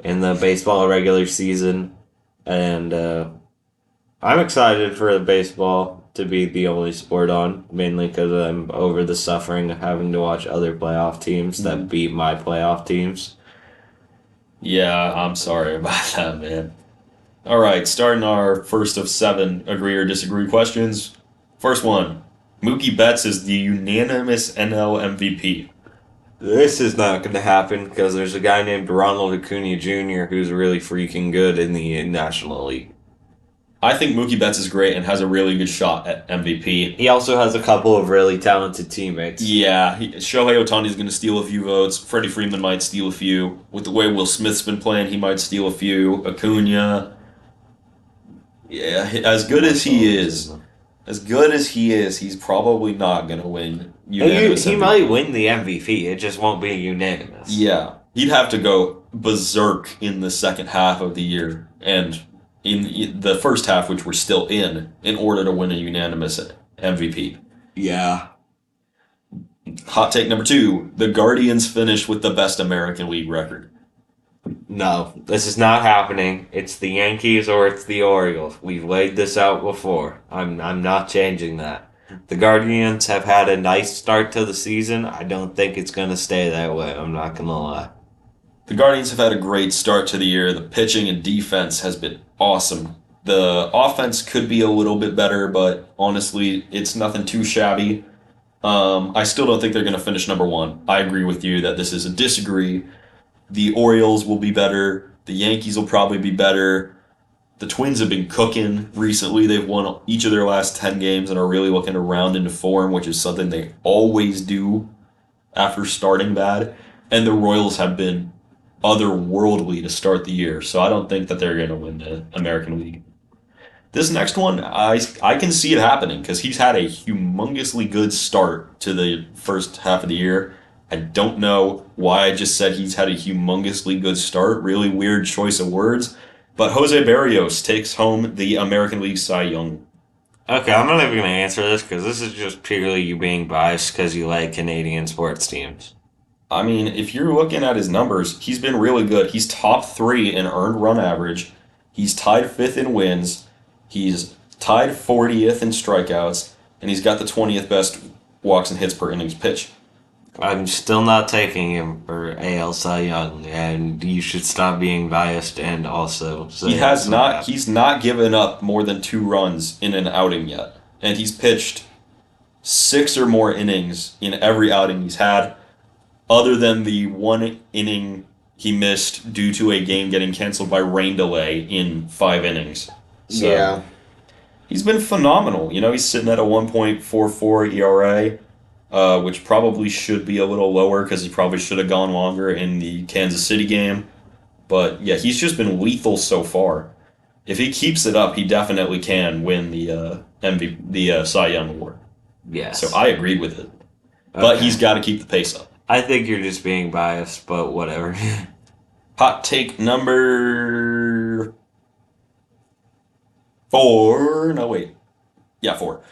S2: in the baseball regular season. And I'm excited for the baseball to be the only sport on, mainly because I'm over the suffering of having to watch other playoff teams that beat my playoff teams.
S1: Yeah, I'm sorry about that, man. All right, starting our first of 7 agree or disagree questions. First one, Mookie Betts is the unanimous NL MVP.
S2: This is not going to happen because there's a guy named Ronald Acuna Jr. who's really freaking good in the National League.
S1: I think Mookie Betts is great and has a really good shot at MVP.
S2: He also has a couple of really talented teammates.
S1: Yeah, Shohei Ohtani is going to steal a few votes. Freddie Freeman might steal a few. With the way Will Smith's been playing, he might steal a few. Acuna. Yeah, as good as he is, he's probably not going to win unanimous
S2: He
S1: MVP.
S2: might win the MVP. It just won't be unanimous.
S1: Yeah, he'd have to go berserk in the second half of the year and in the first half, which we're still in order to win a unanimous MVP.
S2: Yeah.
S1: Hot take number 2: the Guardians finished with the best American League record.
S2: No, this is not happening. It's the Yankees or it's the Orioles. We've laid this out before. I'm not changing that. The Guardians have had a nice start to the season. I don't think it's going to stay that way. I'm not going to lie.
S1: The Guardians have had a great start to the year. The pitching and defense has been awesome. The offense could be a little bit better, but honestly, it's nothing too shabby. I still don't think they're going to finish number 1. I agree with you that this is a disagree. The Orioles will be better. The Yankees will probably be better. The Twins have been cooking recently. They've won each of their last 10 games and are really looking to round into form, which is something they always do after starting bad. And the Royals have been otherworldly to start the year, so I don't think that they're going to win the American League. This next one, I can see it happening because he's had a humongously good start to the first half of the year. I don't know why I just said he's had a humongously good start. Really weird choice of words. But Jose Barrios takes home the American League Cy Young.
S2: Okay, I'm not even going to answer this because this is just purely you being biased because you like Canadian sports teams.
S1: I mean, if you're looking at his numbers, he's been really good. He's top 3 in earned run average. He's tied 5th in wins. He's tied 40th in strikeouts. And he's got the 20th best walks and hits per innings pitched.
S2: I'm still not taking him for AL Cy Young, and you should stop being biased and also say
S1: He's not given up more than 2 runs in an outing yet. And he's pitched 6 or more innings in every outing he's had, other than the 1 inning he missed due to a game getting canceled by rain delay in 5 innings. So,
S2: yeah.
S1: He's been phenomenal. You know, he's sitting at a 1.44 ERA, which probably should be a little lower because he probably should have gone longer in the Kansas City game. But yeah, he's just been lethal so far. If he keeps it up, he definitely can win the Cy Young Award.
S2: Yes.
S1: So I agreed with it. But he's got to keep the pace up.
S2: I think you're just being biased, but whatever.
S1: Hot take number 4. No, wait. Yeah, 4.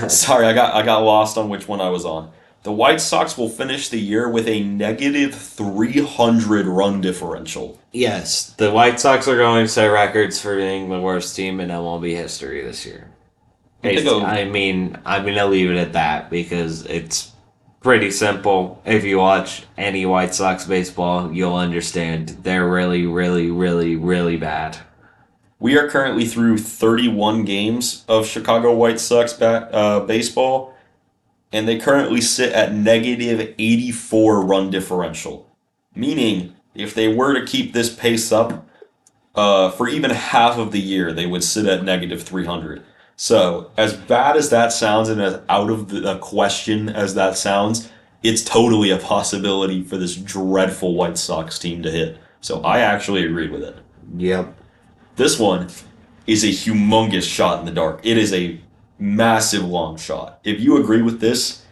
S1: Sorry, I got lost on which one I was on. The White Sox will finish the year with a negative 300 run differential.
S2: Yes, the White Sox are going to set records for being the worst team in MLB history this year. I mean, I'm going to leave it at that because it's pretty simple. If you watch any White Sox baseball, you'll understand they're really, really, really, really bad.
S1: We are currently through 31 games of Chicago White Sox baseball, and they currently sit at negative 84 run differential. Meaning, if they were to keep this pace up for even half of the year, they would sit at negative 300. So, as bad as that sounds and as out of the question as that sounds, it's totally a possibility for this dreadful White Sox team to hit. So, I actually agreed with it.
S2: Yep.
S1: This one is a humongous shot in the dark. It is a massive long shot. If you agree with this,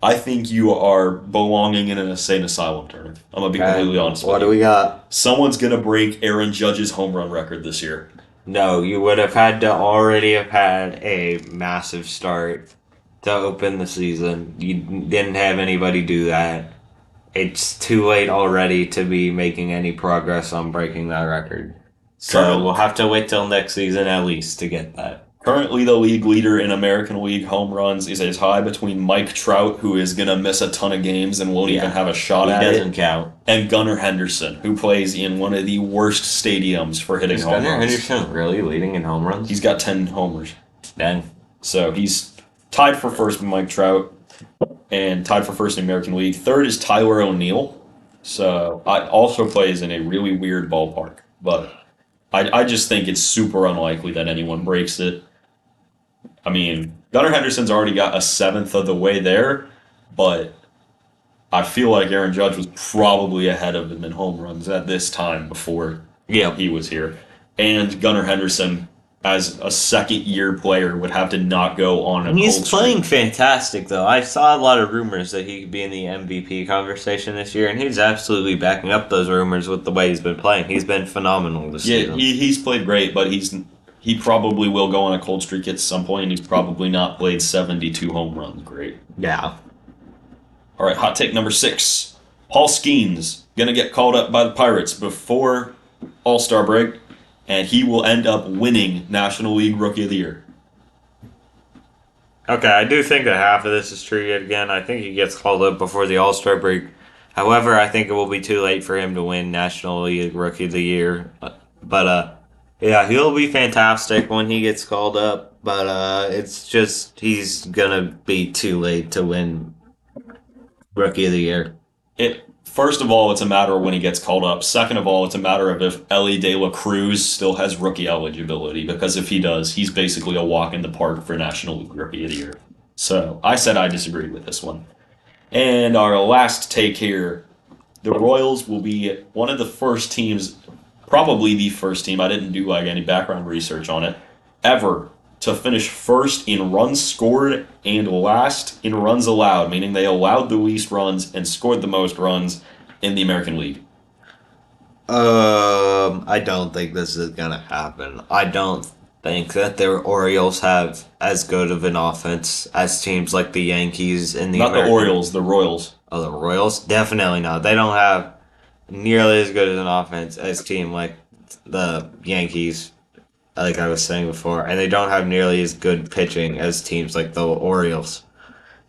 S1: I think you are belonging in an insane asylum, Turner. I'm going to be completely honest with you.
S2: What do we got?
S1: Someone's going to break Aaron Judge's home run record this year.
S2: No, you would have had to already have had a massive start to open the season. You didn't have anybody do that. It's too late already to be making any progress on breaking that record. So we'll have to wait till next season at least to get that.
S1: Currently, the league leader in American League home runs is a tie between Mike Trout, who is going to miss a ton of games and won't even have a shot at it.
S2: He doesn't count.
S1: And Gunnar Henderson, who plays in one of the worst stadiums for hitting home runs.
S2: Gunnar Henderson really leading in home runs?
S1: He's got 10 homers.
S2: Dang.
S1: So he's tied for first with Mike Trout and tied for first in American League. Third is Tyler O'Neill. So I also plays in a really weird ballpark. But I just think it's super unlikely that anyone breaks it. I mean, Gunnar Henderson's already got a 7th of the way there, but I feel like Aaron Judge was probably ahead of him in home runs at this time before he was here. And Gunnar Henderson as a second-year player would have to not go on a
S2: And he's
S1: cold
S2: playing
S1: streak.
S2: fantastic, though. I saw a lot of rumors that he could be in the MVP conversation this year, and he's absolutely backing up those rumors with the way he's been playing. He's been phenomenal this
S1: Yeah,
S2: season.
S1: he's played great, but he probably will go on a cold streak at some point, and he's probably not played 72 home runs great.
S2: Yeah.
S1: All right, hot take number 6. Paul Skeens going to get called up by the Pirates before All-Star break, and he will end up winning National League Rookie of the Year.
S2: Okay, I do think that half of this is true yet again. I think he gets called up before the All-Star break. However, I think it will be too late for him to win National League Rookie of the Year. But yeah, he'll be fantastic when he gets called up. But it's just he's gonna be too late to win Rookie of the Year.
S1: First of all, it's a matter of when he gets called up. Second of all, it's a matter of if Ellie De La Cruz still has rookie eligibility, because if he does, he's basically a walk in the park for National League Rookie of the Year. So I said I disagreed with this one. And our last take here, the Royals will be one of the first teams, probably the first team, I didn't do any background research on it, ever to finish first in runs scored and last in runs allowed, meaning they allowed the least runs and scored the most runs in the American League.
S2: I don't think this is gonna happen. I don't think that the Orioles have as good of an offense as teams like the Yankees and the
S1: Not the
S2: American.
S1: Orioles, the Royals.
S2: Oh, the Royals? Definitely not. They don't have nearly as good as an offense as a team like the Yankees, like I was saying before, and they don't have nearly as good pitching as teams like the Orioles.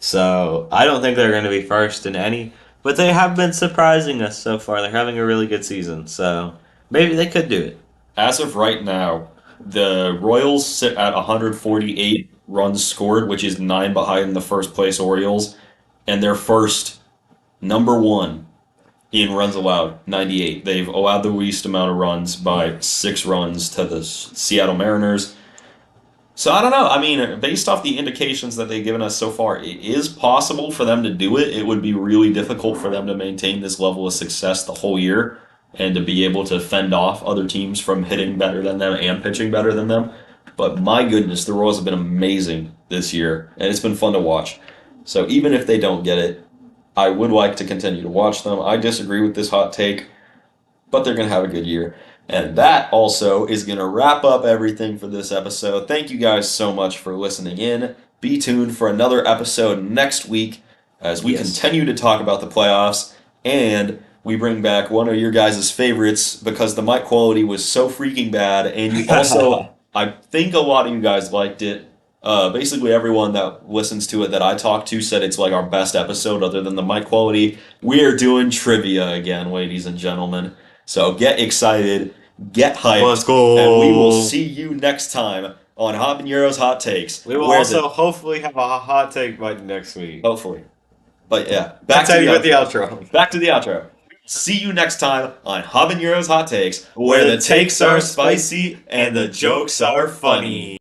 S2: So I don't think they're going to be first in any, but they have been surprising us so far. They're having a really good season, so maybe they could do it.
S1: As of right now, the Royals sit at 148 runs scored, which is 9 behind the first place Orioles, and they're first, number 1 in runs allowed, 98. They've allowed the least amount of runs by 6 runs to the Seattle Mariners. So I don't know. I mean, based off the indications that they've given us so far, it is possible for them to do it. It would be really difficult for them to maintain this level of success the whole year and to be able to fend off other teams from hitting better than them and pitching better than them. But my goodness, the Royals have been amazing this year, and it's been fun to watch. So even if they don't get it, I would like to continue to watch them. I disagree with this hot take, but they're going to have a good year. And that also is going to wrap up everything for this episode. Thank you guys so much for listening in. Be tuned for another episode next week as we continue to talk about the playoffs, and we bring back one of your guys' favorites because the mic quality was so freaking bad, and you also, I think a lot of you guys liked it. Basically everyone that listens to it that I talked to said it's like our best episode other than the mic quality. We are doing trivia again, ladies and gentlemen. So get excited, get hyped,
S2: Let's go.
S1: and we will see you next time on Habaneros Hot Takes.
S2: We will also hopefully have a hot take by next week.
S1: Hopefully. But yeah,
S2: Back to the outro.
S1: Back to the outro. See you next time on Habaneros Hot Takes, where the takes are spicy and the jokes are funny.